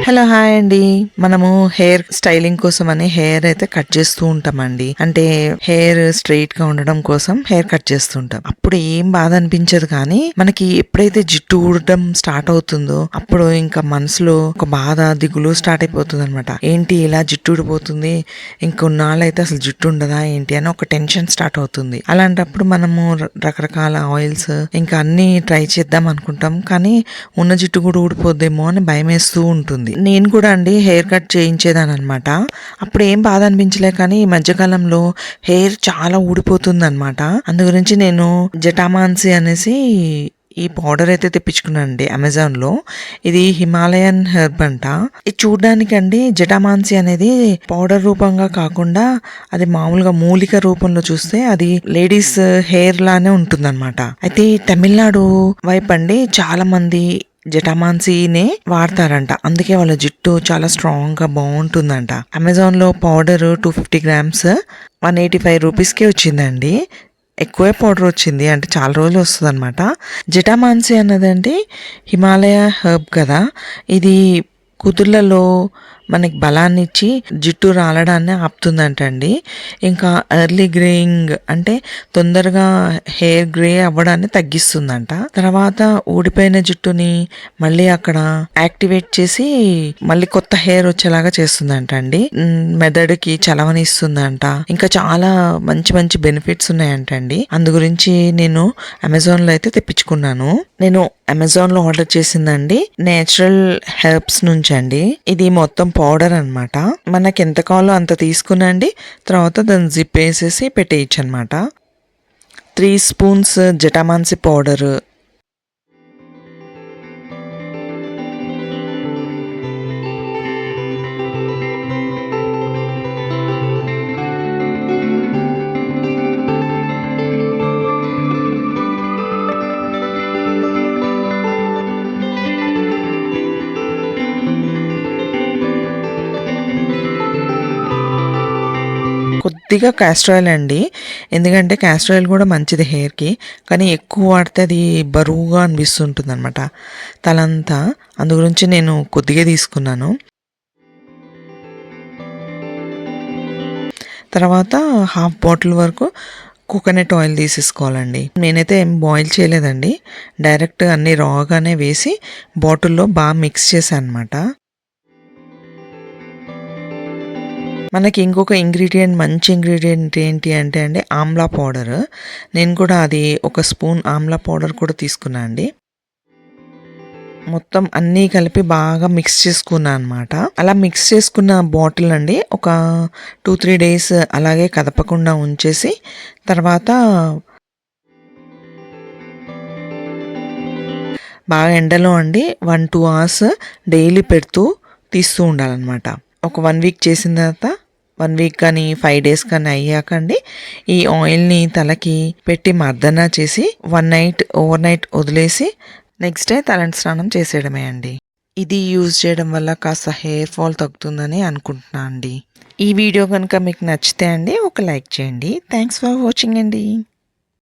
Hello hi అండి. మనము hair styling కోసం అని హెయిర్ అయితే కట్ చేస్తూ ఉంటామండి. అంటే హెయిర్ స్ట్రైట్ గా ఉండడం కోసం హెయిర్ కట్ చేస్తూ ఉంటాం. అప్పుడు ఏం బాధ అనిపించదు, కానీ మనకి ఎప్పుడైతే జుట్టు ఊడడం స్టార్ట్ అవుతుందో అప్పుడు ఇంకా మనసులో ఒక బాధ దిగులు స్టార్ట్ అయిపోతుంది అనమాట. ఏంటి ఇలా జుట్టు ఊడిపోతుంది, ఇంకొన్నాళ్ళు అయితే అసలు జుట్టు ఉండదా ఏంటి అని ఒక టెన్షన్ స్టార్ట్ అవుతుంది. అలాంటప్పుడు మనము రకరకాల ఆయిల్స్ ఇంకా అన్ని ట్రై చేద్దాం అనుకుంటాం, కానీ ఉన్న జుట్టు కూడా ఊడిపోద్దేమో అని భయం వేస్తూ ఉంటుంది. నేను కూడా అండి హెయిర్ కట్ చేయించేదాని అనమాట. అప్పుడు ఏం బాధ అనిపించలే, కానీ ఈ మధ్యకాలంలో హెయిర్ చాలా ఊడిపోతుంది అనమాట. అందు గురించి నేను జటామాన్సి అనేసి ఈ పౌడర్ అయితే తెప్పించుకున్నాను అండి అమెజాన్ లో. ఇది హిమాలయన్ హెర్బ్ అంట. ఇది చూడడానికి అండి జటామాన్సి అనేది పౌడర్ రూపంగా కాకుండా అది మామూలుగా మూలిక రూపంలో చూస్తే అది లేడీస్ హెయిర్ లానే ఉంటుంది అనమాట. అయితే తమిళనాడు వైపు అండి చాలా మంది జటామాన్సీనే వాడతారంట. అందుకే వాళ్ళ జుట్టు చాలా స్ట్రాంగ్ గా బాగుంటుందంట. అమెజాన్ లో పౌడర్ 250 గ్రామ్స్ 185 రూపీస్కే వచ్చిందండి. ఎక్కువే పౌడర్ వచ్చింది, అంటే చాలా రోజులు వస్తుంది అనమాట. జటామాన్సీ అన్నదండి హిమాలయ హెర్బ్ కదా. ఇది కుదుర్లలో మనకి బలాన్ని ఇచ్చి జుట్టు రాలడాన్ని ఆపుతుందంటండి. ఇంకా ఎర్లీ గ్రేయింగ్ అంటే తొందరగా హెయిర్ గ్రే అవ్వడాన్ని తగ్గిస్తుందంట. తర్వాత ఊడిపోయిన జుట్టుని మళ్ళీ అక్కడ యాక్టివేట్ చేసి మళ్ళీ కొత్త హెయిర్ వచ్చేలాగా చేస్తుందంట అండి. మెదడుకి చలవనిస్తుందంట. ఇంకా చాలా మంచి మంచి బెనిఫిట్స్ ఉన్నాయంటండి. అందు గురించి నేను అమెజాన్ లో అయితే తెప్పించుకున్నాను. నేను అమెజాన్ లో ఆర్డర్ చేసిందండి నేచురల్ హెర్బ్స్ నుంచి అండి. ఇది మొత్తం పౌడర్ అనమాట. మనకి ఎంత కావాలో అంత తీసుకునండి. తర్వాత దాన్ని జిప్ వేసేసి పెట్టేయచ్చు అనమాట. 3 స్పూన్స్ జటామాన్సి పౌడర్, కొద్దిగా క్యాస్టర్ ఆయిల్ అండి. ఎందుకంటే క్యాస్టర్ ఆయిల్ కూడా మంచిది హెయిర్కి, కానీ ఎక్కువ వాడితే అది బరువుగా అనిపిస్తుంటుంది అనమాట తలంతా. అందు గురించి నేను కొద్దిగా తీసుకున్నాను. తర్వాత హాఫ్ బాటిల్ వరకు కోకోనట్ ఆయిల్ తీసేసుకోవాలండి. నేనైతే ఏం బాయిల్ చేయలేదండి, డైరెక్ట్ అన్ని రాగానే వేసి బాటిల్లో బాగా మిక్స్ చేశాను అనమాట. మనకి ఇంకొక మంచి ఇంగ్రీడియంట్ ఏంటి అంటే అండి ఆమ్లా పౌడర్. నేను కూడా అది 1 స్పూన్ ఆమ్లా పౌడర్ కూడా తీసుకున్నా అండి. మొత్తం అన్నీ కలిపి బాగా మిక్స్ చేసుకున్నా అనమాట. అలా మిక్స్ చేసుకున్న బాటిల్ అండి ఒక 2-3 డేస్ అలాగే కదపకుండా ఉంచేసి తర్వాత బాగా ఎండలో అండి 1-2 అవర్స్ డైలీ పెడుతూ తీస్తూ ఉండాలన్నమాట. ఒక 1 వీక్ చేసిన తర్వాత 1 వీక్ కానీ 5 డేస్ కానీ అయ్యాకండి ఈ ఆయిల్ని తలకి పెట్టి మర్దన చేసి 1 నైట్ ఓవర్ నైట్ వదిలేసి నెక్స్ట్ డే తలంటి స్నానం చేసేయడమే అండి. ఇది యూజ్ చేయడం వల్ల కాస్త హెయిర్ ఫాల్ తగ్గుతుందని అనుకుంటున్నా అండి. ఈ వీడియో కనుక మీకు నచ్చితే అండి ఒక లైక్ చేయండి. థ్యాంక్స్ ఫర్ వాచింగ్ అండి.